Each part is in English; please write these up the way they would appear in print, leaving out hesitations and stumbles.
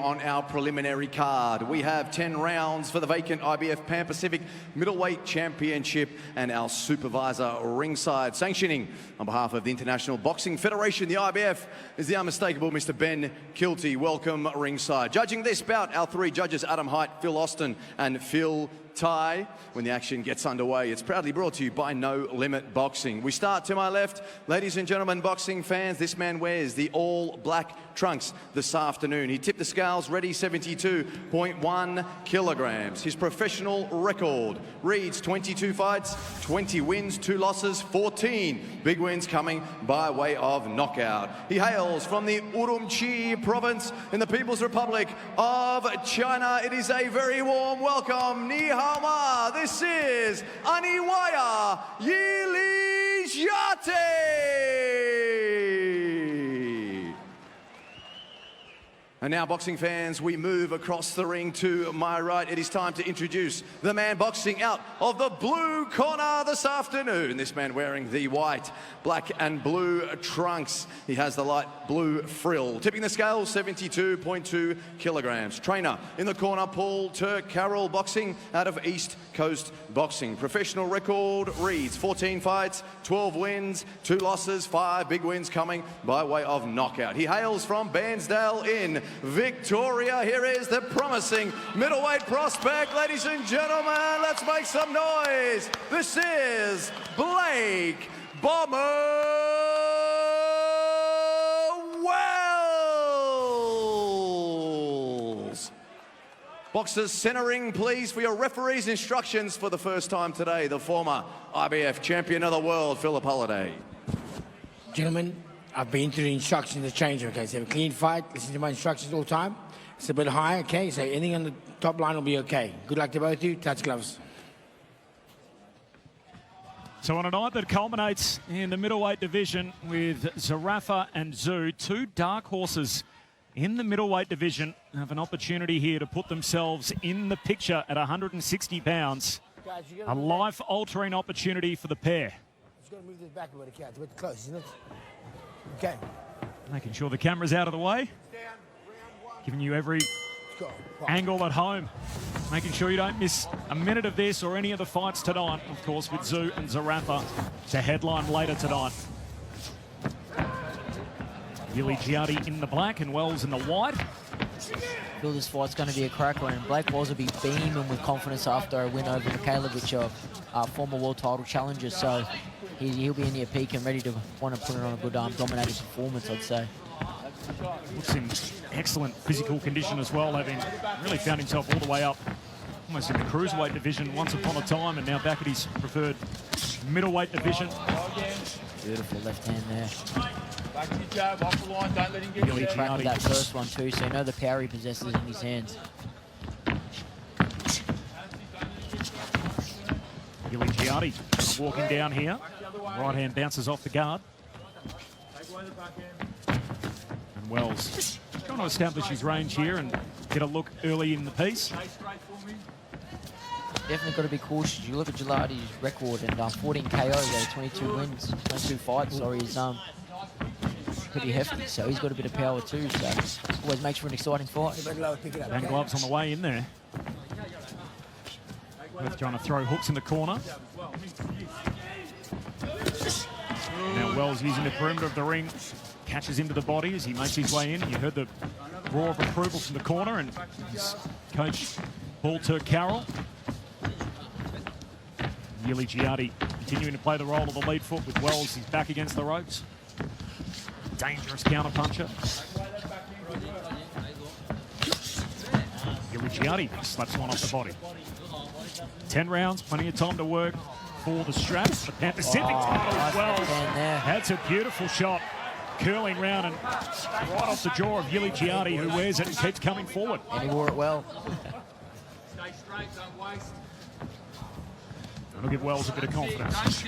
on our preliminary card. We have 10 rounds for the vacant IBF Pan Pacific Middleweight Championship, and our supervisor ringside, sanctioning on behalf of the International Boxing Federation, the IBF, is the unmistakable Mr. Ben Kilty. Welcome ringside. Judging this bout, our three judges, Adam Height, Phil Austin, and Phil Ty. When the action gets underway, it's proudly brought to you by No Limit Boxing. We start to my left. Ladies and gentlemen, boxing fans, this man wears the all-black trunks this afternoon. He tipped the scales ready 72.1 kilograms. His professional record reads 22 fights, 20 wins, 2 losses, 14 big wins coming by way of knockout. He hails from the Urumqi province in the People's Republic of China. It is a very warm welcome. Ni hao ma. This is Aniwaya Yilijiate. And now, boxing fans, we move across the ring to my right. It is time to introduce the man boxing out of the blue corner this afternoon. This man wearing the white, black and blue trunks. He has the light blue frill. Tipping the scale, 72.2 kilograms. Trainer in the corner, Paul Turk-Carroll, boxing out of East Coast Boxing. Professional record reads 14 fights, 12 wins, 2 losses, 5 big wins coming by way of knockout. He hails from Bairnsdale in Victoria. Here is the promising middleweight prospect. Ladies and gentlemen, let's make some noise. This is Blake Bomber Wells. Boxers centering, please, for your referee's instructions for the first time today. The former IBF champion of the world, Philip Holliday. Gentlemen, I've been through the instructions to change, okay? So have a clean fight, listen to my instructions all the time. It's a bit high, okay? So anything on the top line will be okay. Good luck to both of you. Touch gloves. So on a night that culminates in the middleweight division with Zarafa and Zhu, two dark horses in the middleweight division, have an opportunity here to put themselves in the picture at 160 pounds. A life-altering opportunity for the pair. Just got to move this back a bit, okay? It's a bit close, isn't it? Okay. Making sure the camera's out of the way. Giving you every angle at home. Making sure you don't miss a minute of this or any of the fights tonight. Of course, with Zhu and Zarafa to headline later tonight. Yilijiate in the black and Wells in the white. I feel this fight's going to be a cracker, and Blake Wells will be beaming with confidence after a win over Mikhailovic, our former world title challenger. So he'll be in near peak and ready to want to put it on a good dominating performance, I'd say. Looks in excellent physical condition as well, having really found himself all the way up almost in the cruiserweight division once upon a time, and now back at his preferred middleweight division. Beautiful left hand there. Back to the jab, off the line, don't let him get Really trapped that first one too, so you know the power he possesses in his hands. Yilijiate walking down here. Right hand bounces off the guard. And Wells trying to establish his range here and get a look early in the piece. Definitely got to be cautious. You look at Gilardi's record and 14 KOs, 22 wins, 22 fights. Sorry, he's pretty hefty, so he's got a bit of power too. So always makes for an exciting fight. And gloves on the way in there. Both trying to throw hooks in the corner. Now Wells using the perimeter of the ring, catches into the body as he makes his way in. You heard the roar of approval from the corner, and his coach, Paul Turk-Carroll. Yilijiate continuing to play the role of the lead foot with Wells. He's back against the ropes. Dangerous counter-puncher. Yilijiate slaps one off the body. 10 rounds, plenty of time to work for the strap. The Pan Pacific title as well. That's a beautiful shot. Curling round and right off the jaw of Yilijiate, who wears it and keeps coming forward. And he wore it well. Stay straight, don't waste. That'll give Wells a bit of confidence.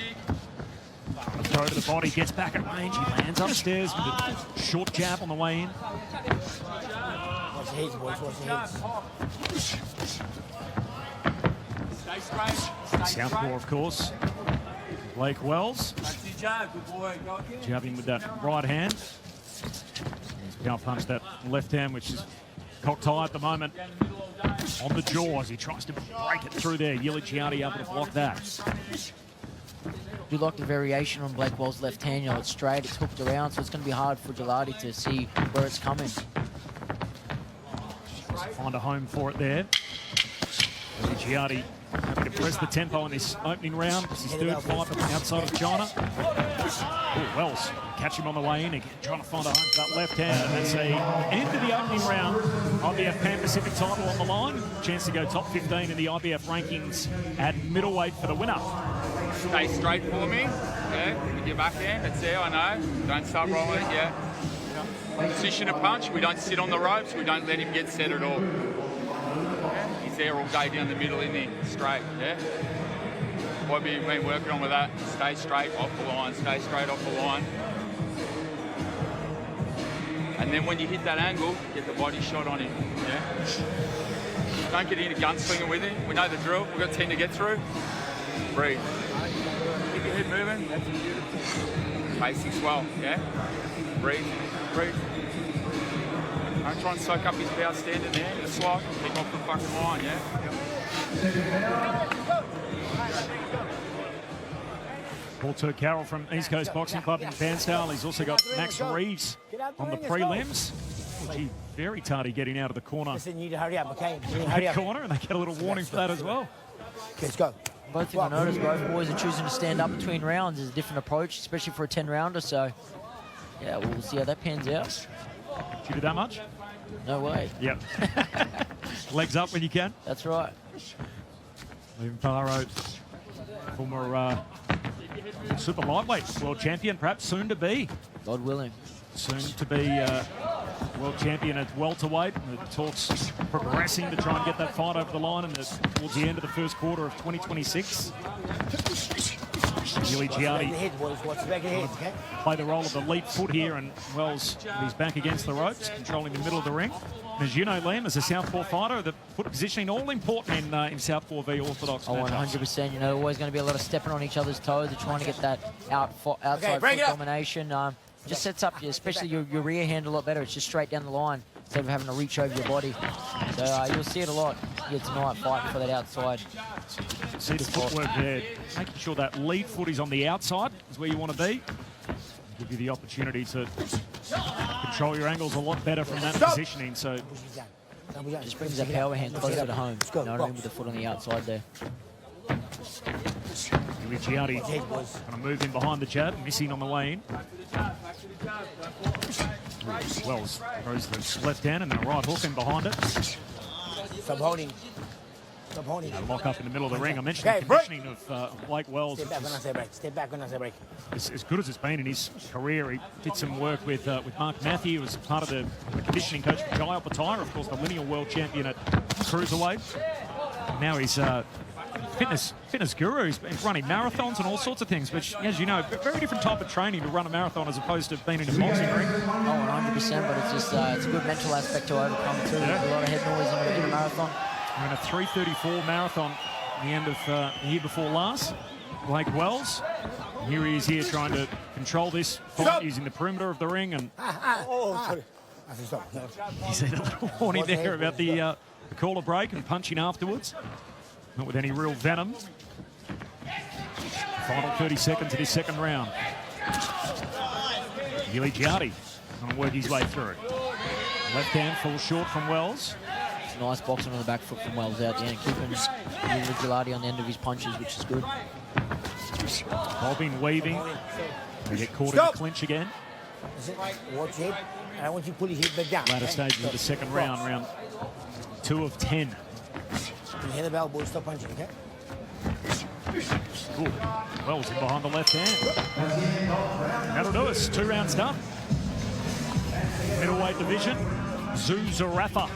A throw to the body, gets back at range. He lands upstairs with a short jab on the way in. Watch the heads, boys, watch the heads. Stay straight. Southpaw, of course. Blake Wells. That's your jab, good boy. Go again. Jabbing with that right hand. He's power punched that left hand, which is Cocked high at the moment on the jaw as he tries to break it through there. Giuliani able to block that. Do like the variation on Blakewell's left hand. You know, it's straight, it's hooked around, so it's going to be hard for Gelati to see where it's coming. Find a home for it there. Giuliani having to press the tempo in this opening round. It's his third fight outside of China. Oh, Wells catch him on the way in again, trying to find a home for that left hand. And that's the end of the opening round. IBF Pan Pacific title on the line. Chance to go top 15 in the IBF rankings at middleweight for the winner. Stay straight for me. Yeah, with your backhand. That's there, I know. Don't start rolling it, yeah. Position a punch. We don't sit on the ropes. We don't let him get set at all. Yeah? He's there all day down the middle in there. Straight, yeah? What have you been working on with that? Stay straight off the line. Stay straight off the line. And then when you hit that angle, get the body shot on him, yeah? Don't get into gunslinging with him. We know the drill. We've got 10 to get through. Breathe. Keep your head moving. That's beautiful. Basics well, yeah? Breathe. Breathe. Don't try and soak up his power standing there in the slot. Keep off the fucking line, yeah? Paul Turcarroll from East Coast Boxing Club in Bairnsdale. He's also got Max Reeves on the prelims. Oh, gee, very tardy getting out of the corner. Listen, you need to hurry up, okay? Hurry up. Corner, and they get a little warning for that as well. Let's go. Both things I noticed, both boys are choosing to stand up between rounds. Is a different approach, especially for a 10-rounder. So, yeah, we'll see how that pans out. Did you do that much? No way. Yep. Legs up when you can. That's right. Liam Faro, former super lightweight world champion, perhaps soon to be. God willing. Soon to be world champion at welterweight. The talks progressing to try and get that fight over the line towards the end of the first quarter of 2026. Giuliani play the role of the lead foot here, and Wells, he's back against the ropes, controlling the middle of the ring. And as you know, Liam, as a southpaw fighter, the foot positioning all important in southpaw v orthodox. Oh, 100%. You know, always going to be a lot of stepping on each other's toes. They're trying to get that outside foot domination. Just sets up, especially your rear hand a lot better. It's just straight down the line instead of having to reach over your body. So you'll see it a lot here tonight, fighting for that outside. See the footwork there, making sure that lead foot is on the outside is where you want to be. Give you the opportunity to control your angles a lot better from that positioning. So just brings that power hand closer to home. You know what I mean, with the foot on the outside there. Giuliani going to move in behind the jab, missing on the way in. Wells throws the left hand and then a right hook in behind it. Stop holding. Stop holding. Lock up in the middle of the ring. I mentioned the conditioning of Blake Wells. Step back when I say break. Step back when I say break. As good as it's been in his career, he did some work with Mark Matthew, who was part of the conditioning coach for Jai Opataya, of course, the lineal world champion at cruiserweight. Now he's fitness guru. He's been running marathons and all sorts of things, which, as you know, very different type of training to run a marathon as opposed to being in a boxing ring. Oh, 100%, but it's just it's a good mental aspect to overcome too. Yeah. A lot of head noise in a marathon. We're in a 3:34 marathon at the end of the year before last. Blake Wells, here he is here trying to control this fight using the perimeter of the ring, and he's had a little warning there about the call a break and punching afterwards. Not with any real venom. Final 30 seconds of this second round. Giuliani going to work his way through. Left hand falls short from Wells. Nice boxing on the back foot from Wells out there and keeping Giuliani on the end of his punches, which is good. Bobbing, weaving. They get caught in the clinch again. Watch it. I want you to pull your head back down. Latter stages of the second round, round 2 of 10. You hit the bell, boy. Stop punching, okay? Ooh. Wells in behind the left hand. That'll do us. 2 rounds done. Middleweight division. Zarafa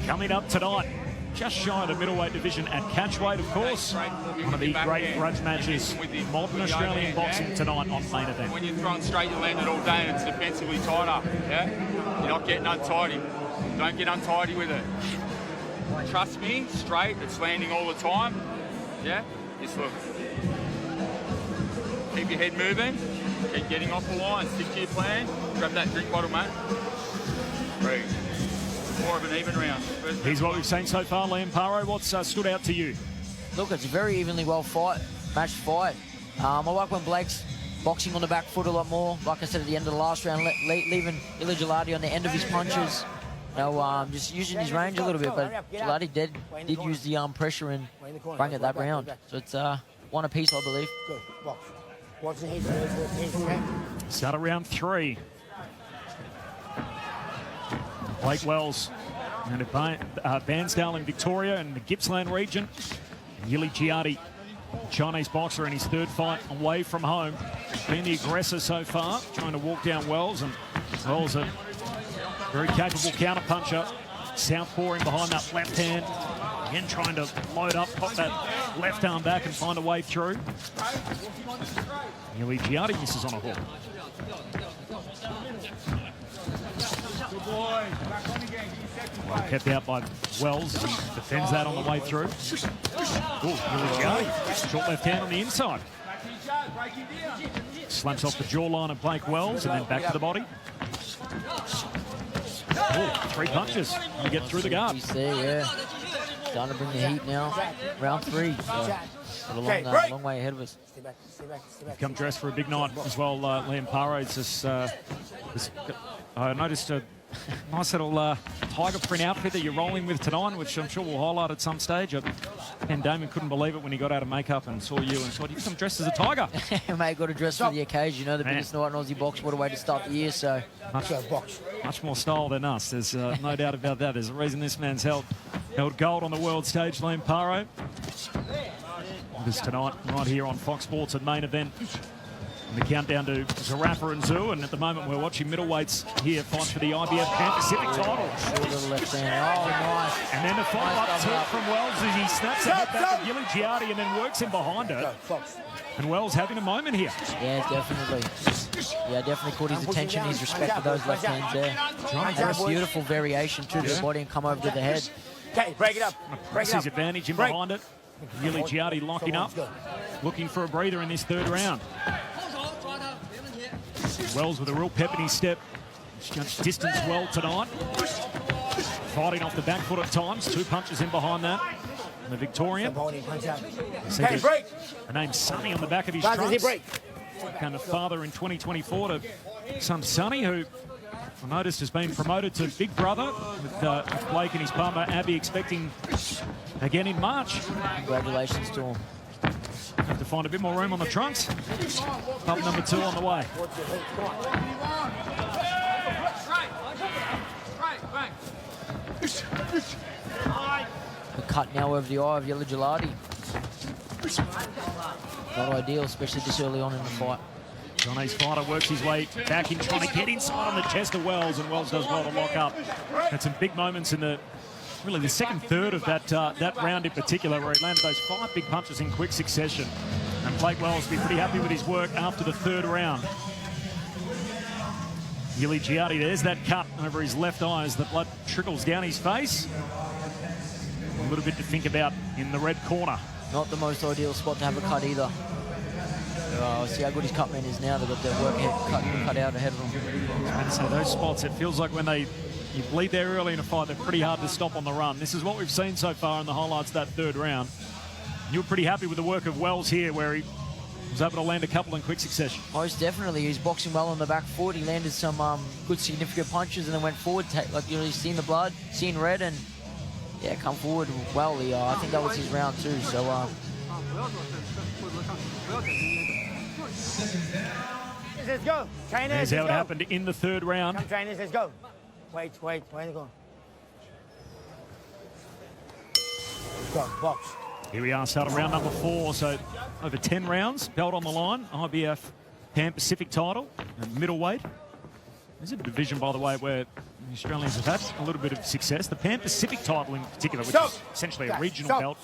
coming up tonight. Just shy of the middleweight division at catchweight, of course. One of the great grudge matches in modern Australian boxing tonight on main event. When you're throwing straight, you land it all day and it's defensively tighter, yeah? You're not getting untidy. Don't get untidy with it. Trust me, straight, it's landing all the time, yeah? Just look. Keep your head moving. Keep getting off the line. Stick to your plan. Grab that drink bottle, mate. Breathe. more of an even round. Here's what we've seen so far, Liam Paro. What's stood out to you? Look, it's a very evenly matched fight. I like when Blake's boxing on the back foot a lot more. Like I said at the end of the last round, leaving Ila Gelati on the end of his punches. Just using his range a little bit, but Gelati did use the pressure and bring it that round. So it's one apiece, I believe. Good. Box. Watch the head. Start of round 3. Blake Wells and Bairnsdale in Victoria and the Gippsland region. Yili Giardi, Chinese boxer in his 3rd fight away from home. Been the aggressor so far, trying to walk down Wells, and Wells a very capable counter-puncher. Southpaw in behind that left hand. Again trying to load up, pop that left arm back and find a way through. Yili Giardi misses on a hook. Good boy. Well, kept out by Wells. He defends that on the way through. Oh, Yili Giardi. Short left hand on the inside. Slams off the jawline of Blake Wells and then back to the body. Oh, 3 punches to get through the guard. He's there, yeah. Starting to bring the heat now. Round 3. So got a long way ahead of us. Come dressed for a big night as well, Liam Paro. I noticed a nice little tiger print outfit that you're rolling with tonight, which I'm sure we'll highlight at some stage. And Damon couldn't believe it when he got out of makeup and saw you and thought, you come dressed as a tiger. Mate, got to dress for the occasion. You know, the biggest night in Aussie box. What a way to start the year, so. Much more style than us. There's no doubt about that. There's a reason this man's held gold on the world stage, Liam Paro. This tonight, right here on Fox Sports and Main Event. And the countdown to Zarafa and Zoo, and at the moment we're watching middleweights here fight for the IBF Pan Pacific title. Little left hand. Oh, nice. And then the follow-up tilt from Wells as he snaps it back to Yili Giardi and then works in behind it. And Wells having a moment here. Yeah, definitely. Yeah, definitely caught his attention, his respect for those left hands there. And a beautiful variation to the body and come over to the head. Okay, break it up. Press his advantage in behind it. Yili Giardi locking up, looking for a breather in this 3rd round. Wells with a real pep in his step. He's distance well tonight. Fighting off the back foot at times. 2 punches in behind that. And the Victorian. Okay, break. The name Sonny on the back of his trunks. Became a father in 2024 to son Sonny, who I noticed has been promoted to Big Brother with Blake and his partner Abby expecting again in March. Congratulations to him. Have to find a bit more room on the trunks. Pup number 2 on the way. The cut now over the eye of Yili Giardi. Not ideal, especially this early on in the fight. Johnny's fighter works his way back in, trying to get inside on the chest of Wells, and Wells does well to lock up. Had some big moments in the really the 2nd third of that round in particular, where he landed those 5 big punches in quick succession. And Blake Wells will be pretty happy with his work after the 3rd round. Yili Giardi, there's that cut over his left eye as the blood trickles down his face. A little bit to think about in the red corner. Not the most ideal spot to have a cut either. See how good his cutman is now. They've got their work cut out ahead of them. And so those spots, it feels like when you bleed there early in a fight, they're pretty hard to stop on the run. This is what we've seen so far in the highlights of that 3rd round. You were pretty happy with the work of Wells here, where he was able to land a couple in quick succession. Most definitely. He's boxing well on the back foot. He landed some good significant punches and then went forward. Like, you know, he's seen the blood, seen red, and yeah, come forward well. I think that was his round too. So Let's go. Trainers, there's how it happened in the 3rd round. Come, trainers, let's go. Wait to go. Go, box. Here we are, starting round number 4, so over 10 rounds, belt on the line, IBF Pan Pacific title, and middleweight. There's a division, by the way, where the Australians have had a little bit of success. The Pan Pacific title in particular, which is essentially a regional belt,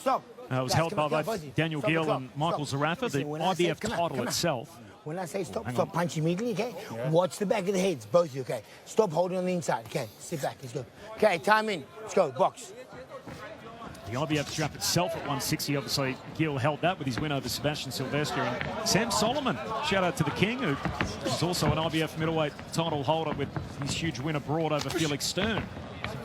was held by both Daniel Gill and Michael Zarafa. The IBF title itself. When I say stop, stop, punch immediately, okay? Yeah. Watch the back of the heads, both of you, okay? Stop holding on the inside, okay? Sit back, let's go. Okay, time in, let's go, box. The IBF strap itself at 160, obviously Gill held that with his win over Sebastian Silvestre. And Sam Solomon, shout out to the King, who is also an IBF middleweight title holder with his huge win abroad over Felix Stern.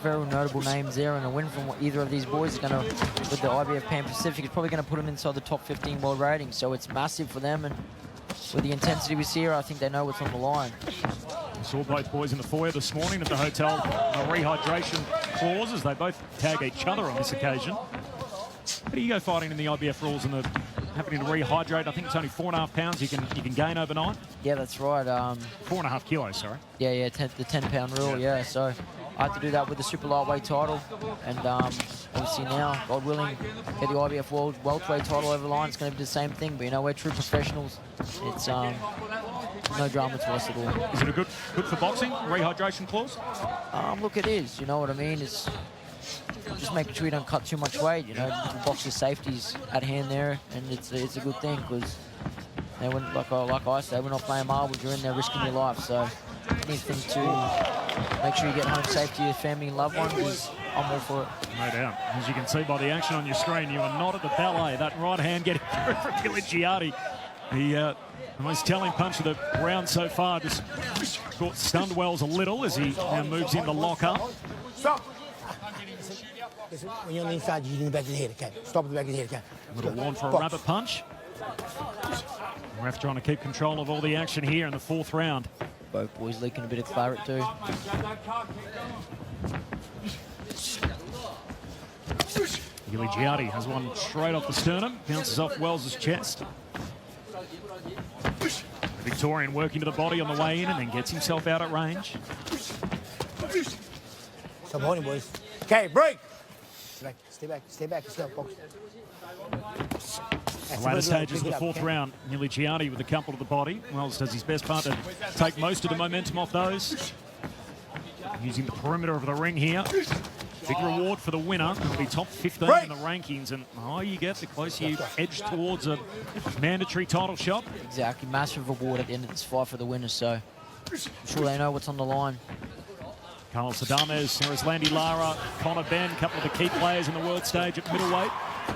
very notable names there, and a win from either of these boys is going to, with the IBF Pan Pacific, is probably going to put them inside the top 15 world rating. So it's massive for them, and with the intensity we see here, I think they know what's on the line. We saw both boys in the foyer this morning at the hotel. Rehydration clauses. They both tag each other on this occasion. How do you go fighting in the IBF rules and the having to rehydrate? I think it's only 4.5 pounds you can gain overnight. Yeah, that's right. 4.5 kilos, sorry. Yeah, the 10-pound rule. Yeah, so I had to do that with the super lightweight title, and obviously now, God willing, get the IBF World welterweight title over the line. It's going to be the same thing, but you know, we're true professionals. It's no drama to us at all. Is it a good for boxing rehydration clause? Look, it is. You know what I mean? It's just making sure you don't cut too much weight. You know, the boxer's safety's at hand there, and it's a good thing, because they wouldn't, like I say, we're not playing marbles. You're in there risking your life. So anything to make sure you get home safe to your family and loved ones, I'm all for it. No doubt. As you can see by the action on your screen, you are not at the ballet. That right hand getting through from Giorgiati. The most telling punch of the round so far just stunned Wells a little as he now moves in to lock up. Stop. When you're on the inside, you're in the back of the head, okay? Stop at the back of the head, okay? A little warm for a rabbit punch. Ref trying to keep control of all the action here in the 4th round. Both boys leaking a bit of claret too. Giorgiati has one straight off the sternum, bounces off Wells' chest. The Victorian working to the body on the way in and then gets himself out at range. Stop holding, boys. Okay, break. Stay back, let's go, folks. The latter stages of the 4th round, Giorgiati with a couple to the body. Wells does his best part to take most of the momentum off those. Using the perimeter of the ring here. Big reward for the winner. It'll be top 15 in the rankings, and the higher you get, the closer you edge towards a mandatory title shot. Exactly, massive reward at the end of this fight for the winners, so I'm sure they know what's on the line. Carlos Adames, Landy Lara, Conor Benn, a couple of the key players in the world stage at middleweight.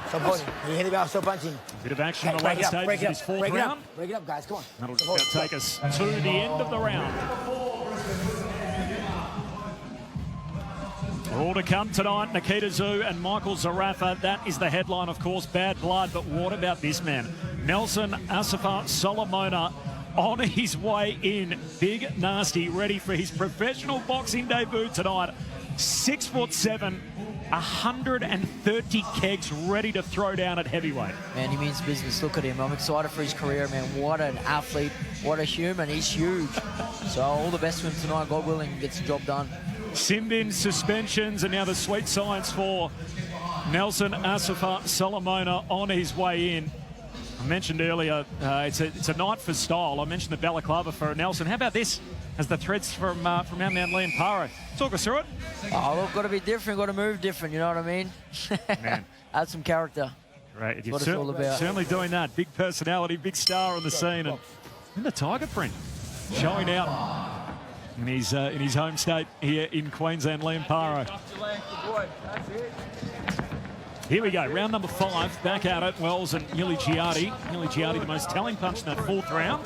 Stop holding. You hit it out, stop punching. Bit of action in the later stages of this 4th round. Break it up, guys, come on. That'll just about take us to the end of the round. All to come tonight, Nikita Tszyu and Michael Zarafa. That is the headline, of course, bad blood. But what about this man? Nelson Asafa Solomona on his way in. Big, nasty, ready for his professional boxing debut tonight. 6'7", 130 kegs, ready to throw down at heavyweight. Man, he means business. Look at him. I'm excited for his career, man. What an athlete. What a human. He's huge. So all the best for him tonight. God willing, he gets the job done. Simbin suspensions, and now the sweet science for Nelson Asafa Solomona on his way in. I mentioned earlier, it's a night for style. I mentioned the balaclava for Nelson. How about this? As the threads from our man Liam Paro. Talk us through it. Oh, look, got to be different, got to move different, you know what I mean? Man. Add some character. Right, That's what it's all about. Certainly doing that. Big personality, big star on the scene. And in the tiger print, showing out in his home state here in Queensland, Liam Paro. Here we go, round number 5, back at it, Wells and Giorgiati. Giorgiati, the most telling punch in that 4th round.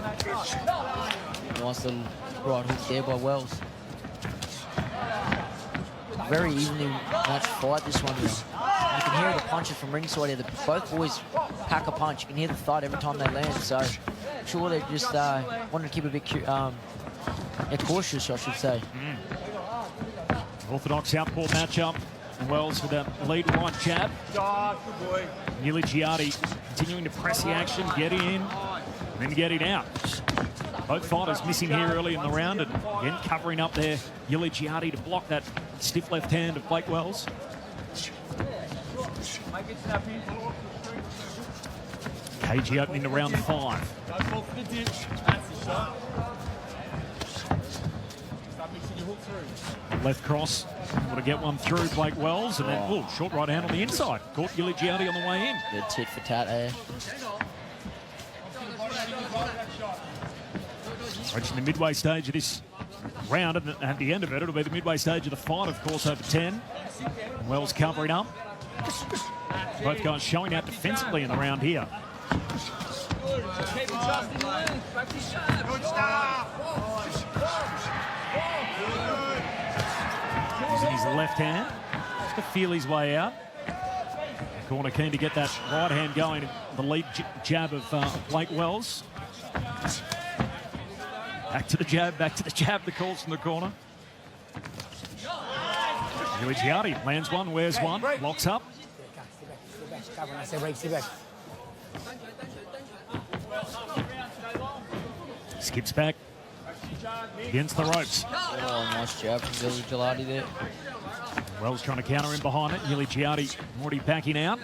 Nice little right hook there by Wells. Very evenly matched fight, this one. You can hear the punches from ringside here. Both boys pack a punch. You can hear the thud every time they land. So I'm sure they just wanted to keep a bit cautious, I should say. Orthodox southpaw matchup. Wells with that lead right jab. Giorgiati continuing to press the action, get in, and then get it out. Both fighters missing here early in the round, and again covering up there. Giorgiati to block that stiff left hand of Blake Wells. KG opening to round 5. Left cross, able to get one through Blake Wells, and then short right hand on the inside. Caught Giorgiati on the way in. Good tit for tat there. Reaching the midway stage of this round, and at the end of it, it'll be the midway stage of the fight, of course, over 10. Wells covering up. Both guys showing out defensively in the round here. Using his left hand to feel his way out. Corner keen to get that right hand going. The lead jab of Blake Wells. Back to the jab, the calls from the corner. Giuligiati lands one, wears one, locks up. Skips back against the ropes. Oh, nice jab from Giuligiati there. Wells trying to counter him behind it. Giuligiati already backing out.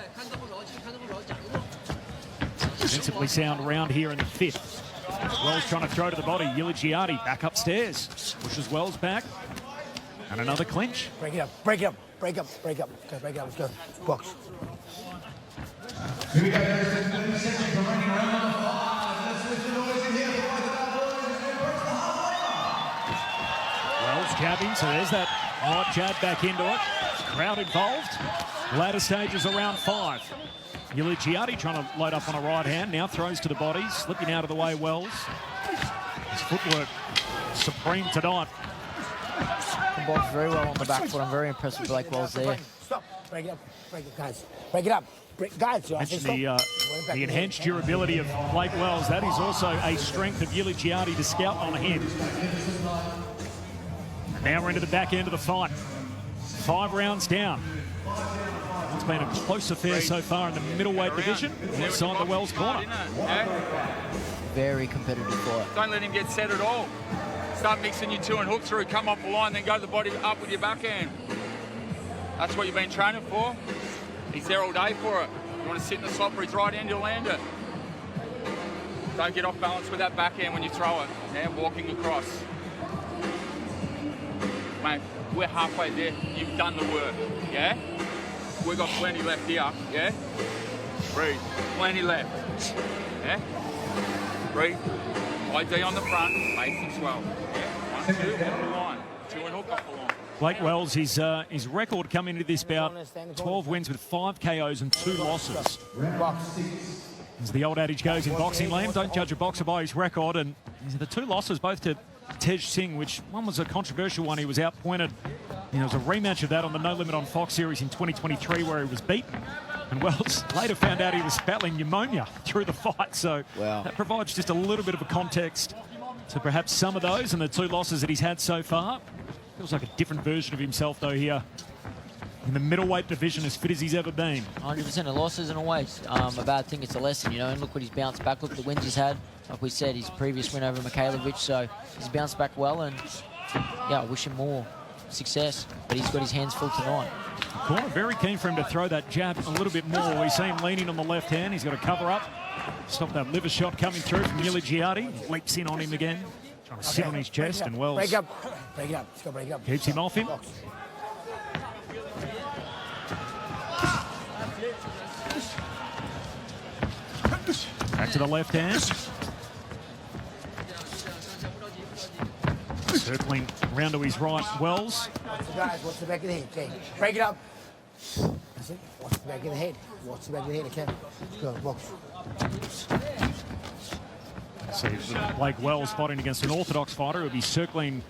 Defensively sound round here in the fifth. Wells trying to throw to the body. Giuligiati back upstairs. Pushes Wells back. And another clinch. Break it up, break it up, break up, break up. Okay, break it up, let's go. Box. Here we go, ladies and gentlemen, for running round number 5. Let's lift the noise in here for Wells jabbing, so there's that right jab back into it. Crowd involved. Latter stages around 5. Giuligiati trying to load up on a right hand, now throws to the body, slipping out of the way Wells. His footwork supreme tonight. Can box very well on the back foot. I'm very impressed with Blake Wells there. Stop, break it up, guys. Break it up. Guys, Mentioned the enhanced durability of Blake Wells. That is also a strength of Giuligiati to scout on him. And now we're into the back end of the fight. 5 rounds down. It's been a close affair so far in the middleweight division. Inside the Wells corner. Very competitive fight. Don't let him get set at all. Start mixing your 2 and hook through, come off the line, then go to the body up with your backhand. That's what you've been training for. He's there all day for it. You want to sit in the slot for his right hand, you'll land it. Don't get off balance with that backhand when you throw it. Yeah, walking across. Mate, we're halfway there. You've done the work, yeah? We've got plenty left here, yeah? Breathe. Plenty left, yeah? Breathe. ID on the front, basics well. Yeah, 1, 2, off the line. 2 and hook off the line. Blake Wells, his record coming into this bout, 12 wins with 5 KOs and 2 losses. As the old adage goes in boxing land, don't judge a boxer by his record. And the 2 losses, both to Tej Singh, which one was a controversial one. He was outpointed. There was a rematch of that on the No Limit on Fox series in 2023 where he was beaten. And Wells later found out he was battling pneumonia through the fight. So that provides just a little bit of a context to perhaps some of those and the 2 losses that he's had so far. Feels like a different version of himself, though, here in the middleweight division, as fit as he's ever been. 100% of losses isn't always a bad thing. It's a lesson, you know, and look what he's bounced back. Look at the wins he's had. Like we said, his previous win over Mikhailovic, so he's bounced back well, and yeah, I wish him more success, but he's got his hands full tonight. The corner very keen for him to throw that jab a little bit more. We see him leaning on the left hand. He's got to cover up, stop that liver shot coming through from Giuligiati. Leaps in on him again, trying to sit on his chest, and Wells break it up. Let's go break it up. Keeps him off him. Back to the left hand. Circling round to his right, Wells. Guys, watch the back of the head, okay? Break it up. That's it. Watch the back of the head. Watch the back of the head, okay? Let's go, box. See Blake Wells fighting against an orthodox fighter who'll be circling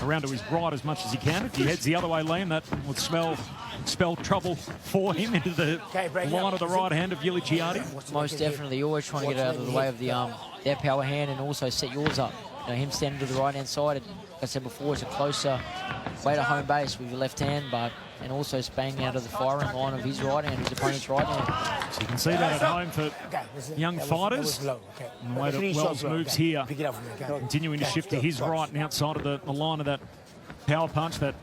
around to his right as much as he can. If he heads the other way, Liam, that would spell trouble for him into the line of the right hand of Giuligiati. Most definitely. You're always trying to get out of the way of their power hand and also set yours up. You know, him standing to the right hand side, like I said before, it's a closer way to home base with your left hand, and also banging out of the firing line of his right hand, his opponent's right hand. So you can see that at home for young fighters. And the way that Wells moves here, continuing to shift to his right and outside of the line of that power punch, that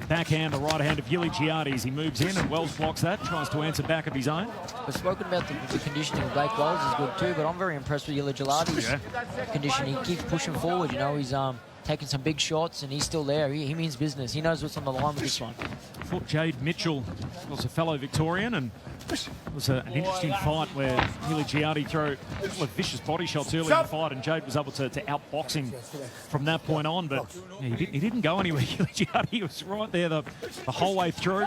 backhand, the right hand of Giuligiati as he moves in, and Wells blocks that, tries to answer back of his own. We've spoken about the conditioning of Blake Wells is good too, but I'm very impressed with Giuligiati's conditioning. He keeps pushing forward, you know, he's taking some big shots and he's still there. He means business. He knows what's on the line with this one. I thought Jade Mitchell was a fellow Victorian, and it was an interesting fight where Giuligiati threw a couple of vicious body shots early in the fight, and Jade was able to outbox him from that point on, but yeah, he didn't go anywhere. Giuligiati was right there the whole way through.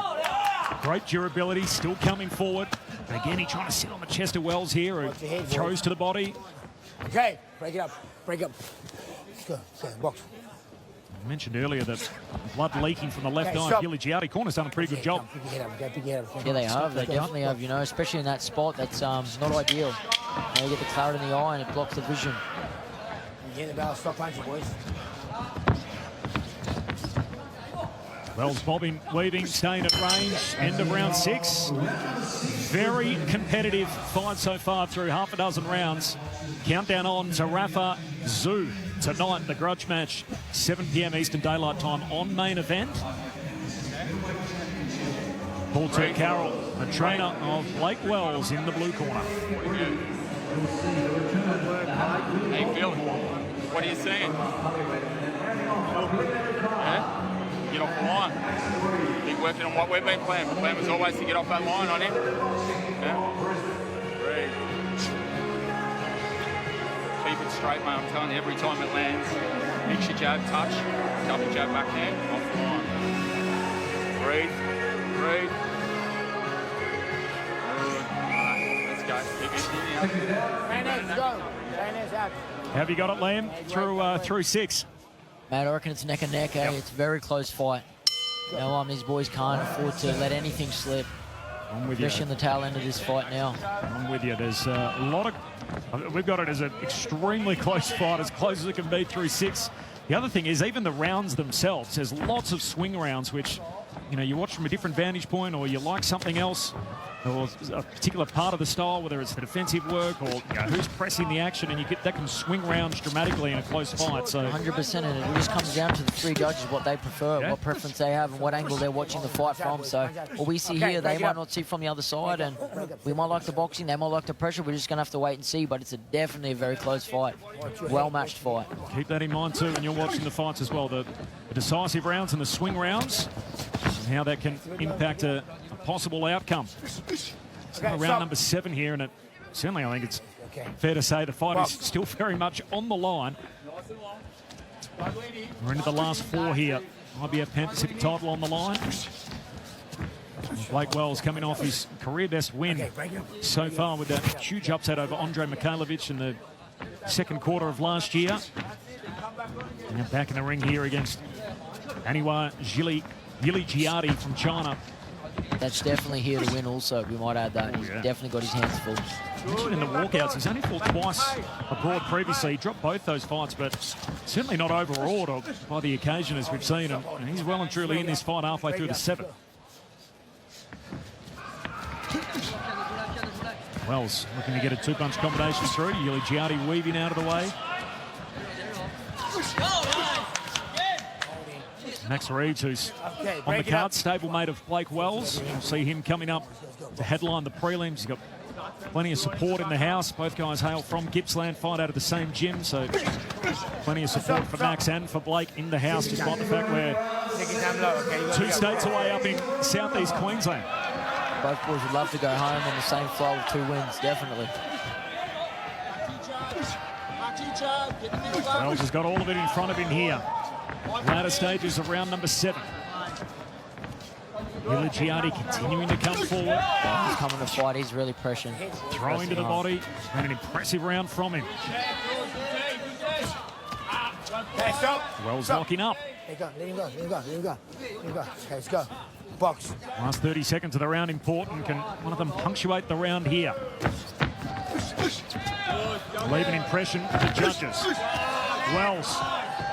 Great durability, still coming forward. And again, he's trying to sit on the chest of Wells here, who throws to the body. Okay, break it up, break up. Let's go, box. I mentioned earlier that blood leaking from the left eye. Gilly Giardi corner's done a pretty good job. Yeah, they have. They definitely have, you know, especially in that spot. That's not ideal. You know, you get the clarity in the eye and it blocks the vision. Stop punching, boys. Wells bobbing, weaving, staying at range. End of round 6. Very competitive fight so far through half a dozen rounds. Countdown on Zerafa Zoo tonight, the grudge match, 7 p.m. Eastern Daylight Time on main event. Paul Turcarroll, the trainer of Blake Wells, in the blue corner. How you feeling? What are you saying? Yeah? Get off the line. Keep working on what we've been playing. The plan was always to get off that line on him. Yeah? Breathe. Keep it straight, mate. I'm telling you, every time it lands, mix your jab, touch, double jab backhand, off the line. Breathe. Breathe. Good. Let's go. Keep it in. Have you got it, Liam? Through 6. Mate, I reckon it's neck and neck, eh? It's a very close fight. You know, these boys can't afford to let anything slip. I'm with you. Especially in the tail end of this fight now. I'm with you. There's a lot of... We've got it as an extremely close fight, as close as it can be through 6. The other thing is, even the rounds themselves, there's lots of swing rounds, which, you know, you watch from a different vantage point, or you like something else, or a particular part of the style, whether it's the defensive work or, you know, who's pressing the action, and you get that can swing rounds dramatically in a close fight. So 100%, and it just comes down to the 3 judges, what they prefer, what preference they have, and what angle they're watching the fight from. So what we see here, they might not see from the other side, and we might like the boxing, they might like the pressure. We're just going to have to wait and see, but it's definitely a very close fight, well-matched fight. Keep that in mind too when you're watching the fights as well, the decisive rounds and the swing rounds, and how that can impact a possible outcome. Round number 7 here, and certainly I think it's fair to say the fight is still very much on the line. We're into the last 4 here. IBF Pan Pacific title on the line. Blake Wells coming off his career best win so far with that huge upset over Andre Mikhailovich in the second quarter of last year. And back in the ring here against Aniwa Gilly Giardi from China. That's definitely here to win also, we might add that. He's definitely got his hands full. Mentioned in the walkouts, he's only fought twice abroad previously. He dropped both those fights, but certainly not overawed by the occasion as we've seen him. And he's well and truly in this fight halfway through the 7th. Wells looking to get a 2-punch combination through. Gilly Giardi weaving out of the way. Max Reeves, who's on the card, stablemate of Blake Wells. We'll see him coming up to headline the prelims. He's got plenty of support in the house. Both guys hail from Gippsland, fight out of the same gym, so plenty of support for Max and for Blake in the house, despite the fact we're 2 states away up in southeast Queensland. Both boys would love to go home on the same flow with 2 wins, definitely. Wells has got all of it in front of him here. Latter stages of round number 7. Gilly Giardi continuing to come forward. He's coming to fight, he's really pressuring. Throwing to the body, and an impressive round from him. Wells locking up. Let him go. Okay, let's go. Box. Last 30 seconds of the round important. Can one of them punctuate the round here? Leave an impression for the judges. Wells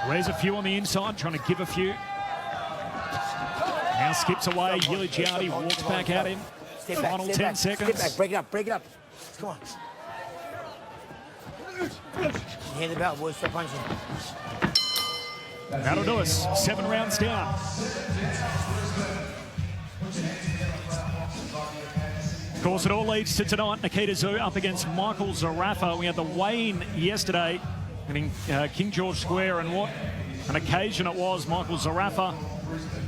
wears a few on the inside, trying to give a few. Now skips away. Gilly Giardi walks back at him. Final 10 seconds. Step back, break it up. Come on. Hand the belt, boys, stop punching. That'll do us. 7 rounds down. Of course, it all leads to tonight. Nikita Tszyu up against Michael Zerafa. We had the weigh-in yesterday in King George Square, and what an occasion it was. Michael Zerafa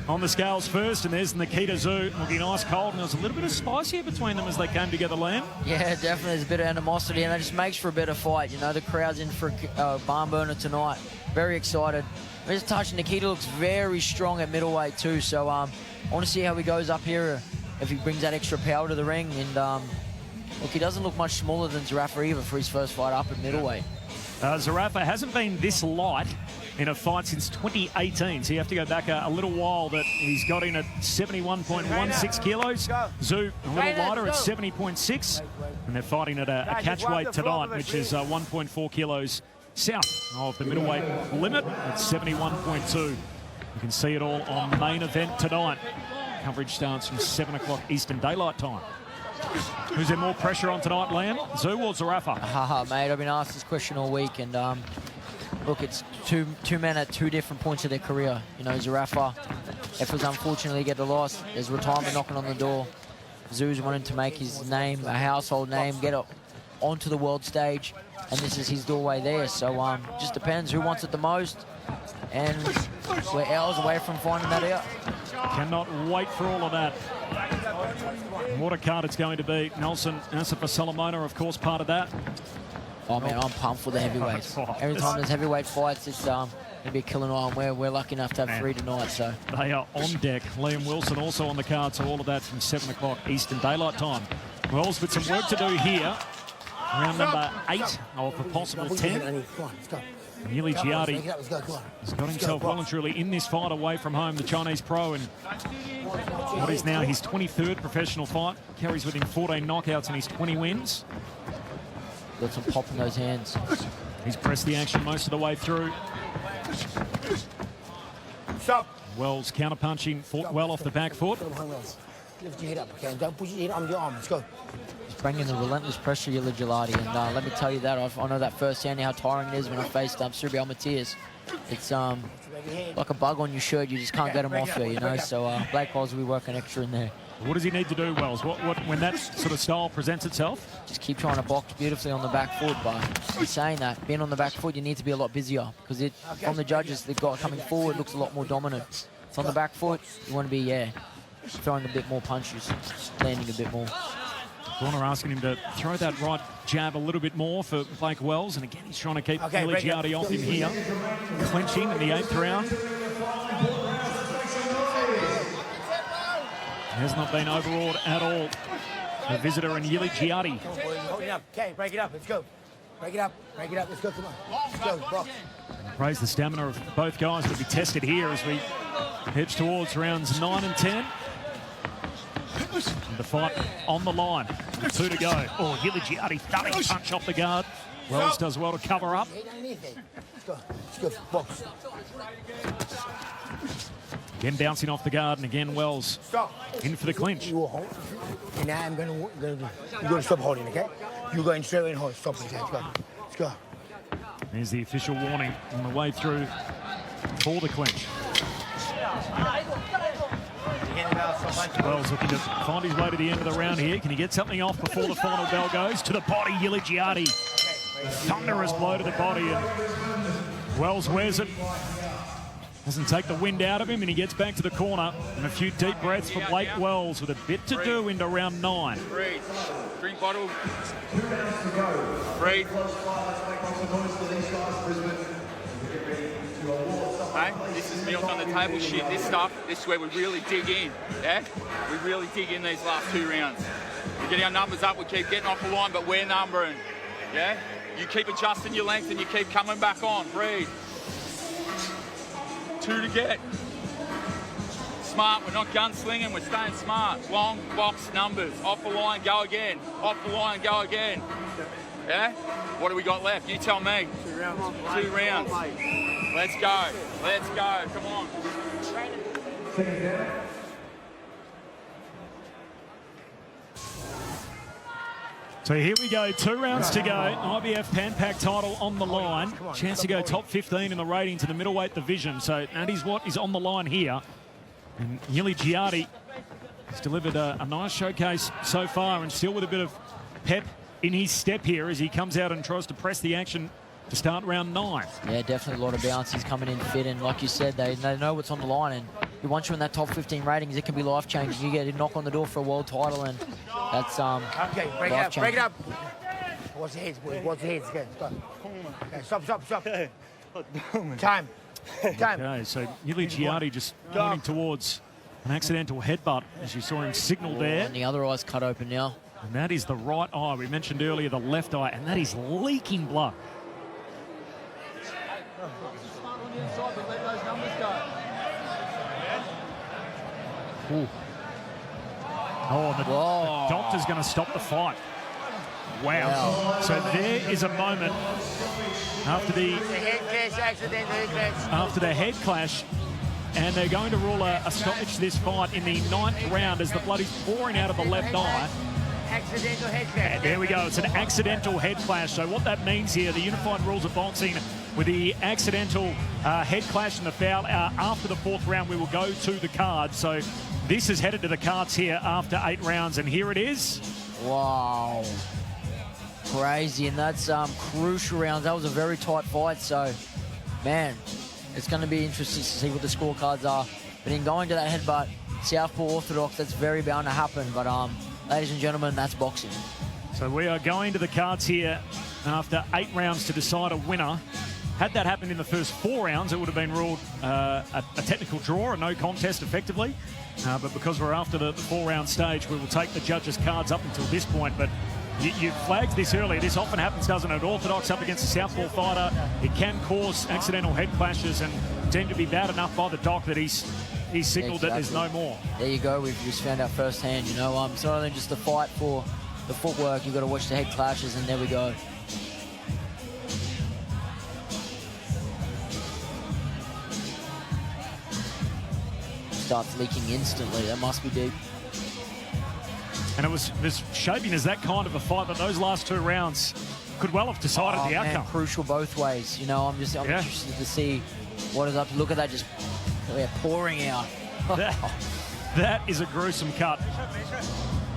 on the scales first, and there's Nikita Tszyu looking ice cold, and there was a little bit of spice here between them as they came together, Lamb. Yeah, definitely. There's a bit of animosity, and that just makes for a better fight. You know, the crowd's in for a barn burner tonight. Very excited. Just touching, Nikita looks very strong at middleweight too, so I want to see how he goes up here, if he brings that extra power to the ring. And look, he doesn't look much smaller than Zerafa either for his first fight up at middleweight. Zarafa hasn't been this light in a fight since 2018, so you have to go back a little while that he's got in at 71.16 kilos. Zoo a little lighter at 70.6, and they're fighting at a catch weight tonight, which is 1.4 kilos south of the middleweight limit at 71.2. You can see it all on main event tonight. Coverage starts from 7 o'clock Eastern Daylight Time. Who's there more pressure on tonight, Liam? Zoo or Zarafa? Mate, I've been asked this question all week, and look, it's two men at two different points of their career. You know, Zarafa, efforts unfortunately get the loss. There's retirement knocking on the door. Zoo's wanting to make his name a household name, get up onto the world stage, and this is his doorway there. So just depends who wants it the most, and we're hours away from finding that out. Cannot wait for all of that. What a card it's going to be. Nelson Asifa Solomona, of course, part of that. Oh man, I'm pumped for the heavyweights. Every time there's heavyweight fights, it's going to be a killer night, and we're lucky enough to have 3 tonight. So they are on deck. Liam Wilson also on the card, so all of that from 7 o'clock Eastern Daylight Time. Wells with some work to do here. Round number 8 of a possible 10. Yili Giardi has got himself well and truly in this fight away from home, the Chinese pro, and what is now his 23rd professional fight. Carries with him 14 knockouts and his 20 wins. Got some pop in those hands. He's pressed the action most of the way through. Stop. Wells counter-punching, fought well off the back foot. Lift your head up, okay? Don't push your head under your arm. Let's go. He's bringing the relentless pressure, Yili Giardi, and let me tell you that, I know that firsthand how tiring it is when I faced Subi Almatias. It's like a bug on your shirt, you just can't get them off here, you know, so Blake Wells will be working extra in there. What does he need to do, Wells? When that sort of style presents itself? Just keep trying to box beautifully on the back foot, but he's saying that, being on the back foot, you need to be a lot busier, because from the judges, the guy coming forward looks a lot more dominant. It's on the back foot, you want to be, throwing a bit more punches, landing a bit more. Corner asking him to throw that right jab a little bit more for Blake Wells, and again he's trying to keep Yili Giardi off him here. Clinching in the 8th round. Has not been overawed at all. The visitor in Yili Giardi. Hold it up. Okay, break it up. Let's go. Break it up. Break it up. Let's go. Come on. Let's go. Box. Praise the stamina of both guys to be tested here as we head towards rounds 9 and 10. And the fight on the line. 2 to go. Oh, Yili Giardi thudding punch off the guard. Wells does well to cover up. Let's go. Let's go. Box. Again bouncing off the guard, and again Wells in for the clinch. You will hold. And now I'm going to stop holding, okay? You're going straight away and hold. Stop, okay? Let's go. Let's go. There's the official warning on the way through for the clinch. Wells looking to find his way to the end of the round here. Can he get something off before the final bell goes? To the body, Yili Giardi. Thunderous blow to the body, and Wells wears it. Doesn't take the wind out of him, and he gets back to the corner. And a few deep breaths for Blake Wells with a bit to do into round 9. Breathe. Drink bottle. Breathe. Okay, this is meals on the table shit. This stuff, this is where we really dig in, yeah? We really dig in these last 2 rounds. We get our numbers up, we keep getting off the line, but we're numbering, yeah? You keep adjusting your length and you keep coming back on. Breathe. 2 to get. Smart, we're not gunslinging, we're staying smart. Long box numbers. Off the line, go again. Off the line, go again. Yeah? What do we got left? You tell me. 2 rounds. 2 rounds. Let's go. Let's go. Come on. So here we go, 2 rounds to go. IBF Pan Pac title on the line. Chance to go top 15 in the ratings in the middleweight division. So that is what is on the line here. And Yili Giardi has delivered a nice showcase so far, and still with a bit of pep in his step here as he comes out and tries to press the action to start round 9. Yeah, definitely a lot of bounce. He's coming in fit, and like you said, they know what's on the line, and once you're in that top 15 ratings, it can be life-changing. You get a knock on the door for a world title, and that's okay, break it up, break it up. Watch the heads, boys. Watch the heads. Okay, stop. Okay, stop. Time. Okay, so Yili Giardi just pointing towards an accidental headbutt, as you saw him signal there. And the other eye's cut open now. And that is the right eye. We mentioned earlier the left eye, and that is leaking blood. Smart on the inside, but let those numbers go. Ooh. Oh, the doctor's going to stop the fight. Wow. So there is a moment after the head clash, and they're going to rule a stoppage to this fight in the 9th round as the blood is pouring out of the left eye. Accidental head clash. There we go. It's an accidental head clash. So what that means here, the unified rules of boxing, with the accidental head clash and the foul after the 4th round, we will go to the card. So this is headed to the cards here after 8 rounds, and here it is. Wow. Crazy, and that's crucial rounds. That was a very tight fight, so, man, it's going to be interesting to see what the scorecards are. But in going to that headbutt, Southpaw Orthodox, that's very bound to happen. But, ladies and gentlemen, that's boxing. So we are going to the cards here after 8 rounds to decide a winner. Had that happened in the first 4 rounds, it would have been ruled a technical draw, a no contest effectively. But because we're after the 4-round stage, we will take the judges' cards up until this point. But you flagged this earlier. This often happens, doesn't it? Orthodox up against a southpaw fighter. It can cause accidental head clashes, and seemed to be bad enough by the doc that he's signalled that there's no more. There you go. We've just found out firsthand, you know. It's not only just the fight for the footwork. You've got to watch the head clashes, and there we go. Starts leaking instantly. That must be deep. And it was shaping as that kind of a fight, but those last 2 rounds could well have decided the outcome. Man, crucial both ways. You know, I'm interested to see what is up. Look at that, just pouring out. That is a gruesome cut.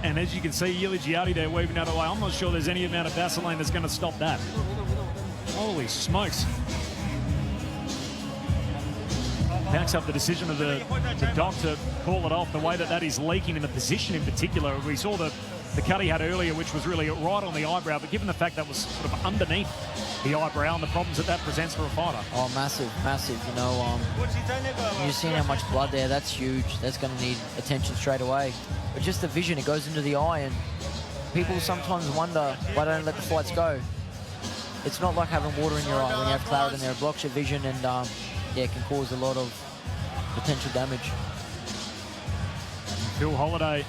And as you can see, Yili Giardi there weaving out away. I'm not sure there's any amount of Vaseline that's going to stop that. Holy smokes. Backs up the decision of the doc to call it off, the way that is leaking in the position in particular. We saw the cut he had earlier, which was really right on the eyebrow, but given the fact that was sort of underneath the eyebrow and the problems that presents for a fighter. Oh, massive, massive. You know, you've seen how much blood there. That's huge. That's going to need attention straight away. But just the vision, it goes into the eye, and people sometimes wonder why don't let the fights go. It's not like having water in your eye when you have cloud in there. It blocks your vision, and yeah, it can cause a lot of potential damage. Phil Holiday,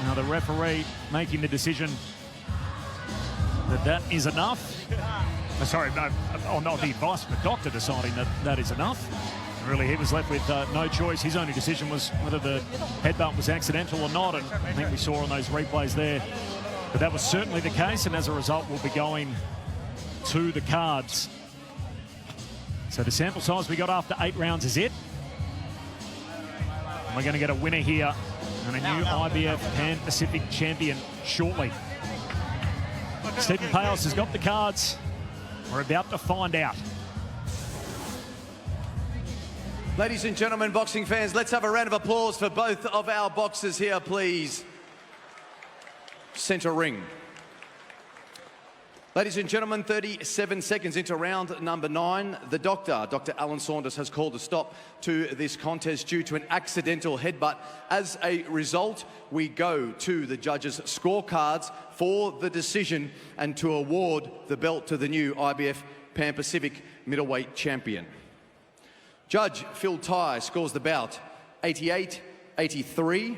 now the referee making the decision that is enough. Sorry, no, not the advice of the doctor deciding that is enough. Really, he was left with no choice. His only decision was whether the headbutt was accidental or not, and I think we saw on those replays there that that was certainly the case, and as a result, we'll be going to the cards. So the sample size we got after 8 rounds is it. And we're going to get a winner here and a new IBF Pan-Pacific champion shortly. Stephen Pales has got the cards. We're about to find out. Ladies and gentlemen, boxing fans, let's have a round of applause for both of our boxers here, please. Centre ring. Ladies and gentlemen, 37 seconds into round number 9. The doctor, Dr. Alan Saunders, has called a stop to this contest due to an accidental headbutt. As a result, we go to the judges' scorecards for the decision and to award the belt to the new IBF Pan-Pacific middleweight champion. Judge Phil Tye scores the bout 88-83.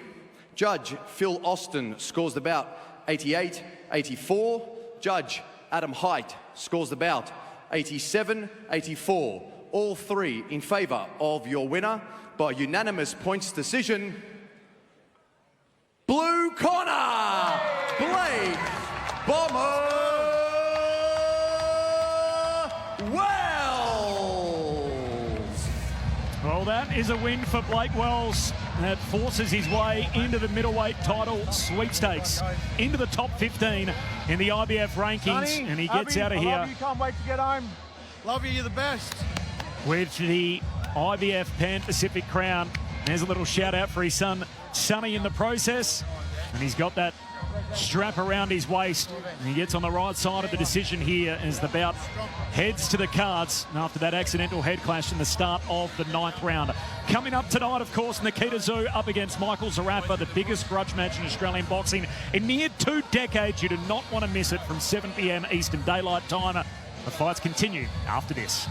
Judge Phil Austin scores the bout 88-84. Judge Adam Height scores the bout 87-84. All 3 in favour of your winner by unanimous points decision. Blue corner, Blake Bomber Wells. Well, that is a win for Blake Wells. That forces his way into the middleweight title sweepstakes, into the top 15 in the IBF rankings, Sonny, and he gets out of here. Love you, can't wait to get home. Love you, you're the best. With the IBF Pan-Pacific crown. There's a little shout out for his son, Sonny, in the process. And he's got that strap around his waist. And he gets on the right side of the decision here as the bout heads to the cards after that accidental head clash in the start of the 9th round. Coming up tonight, of course, Nikita Tszyu up against Michael Zarafa, the biggest grudge match in Australian boxing in near 2 decades. You do not want to miss it from 7 p.m. Eastern Daylight Time. The fights continue after this.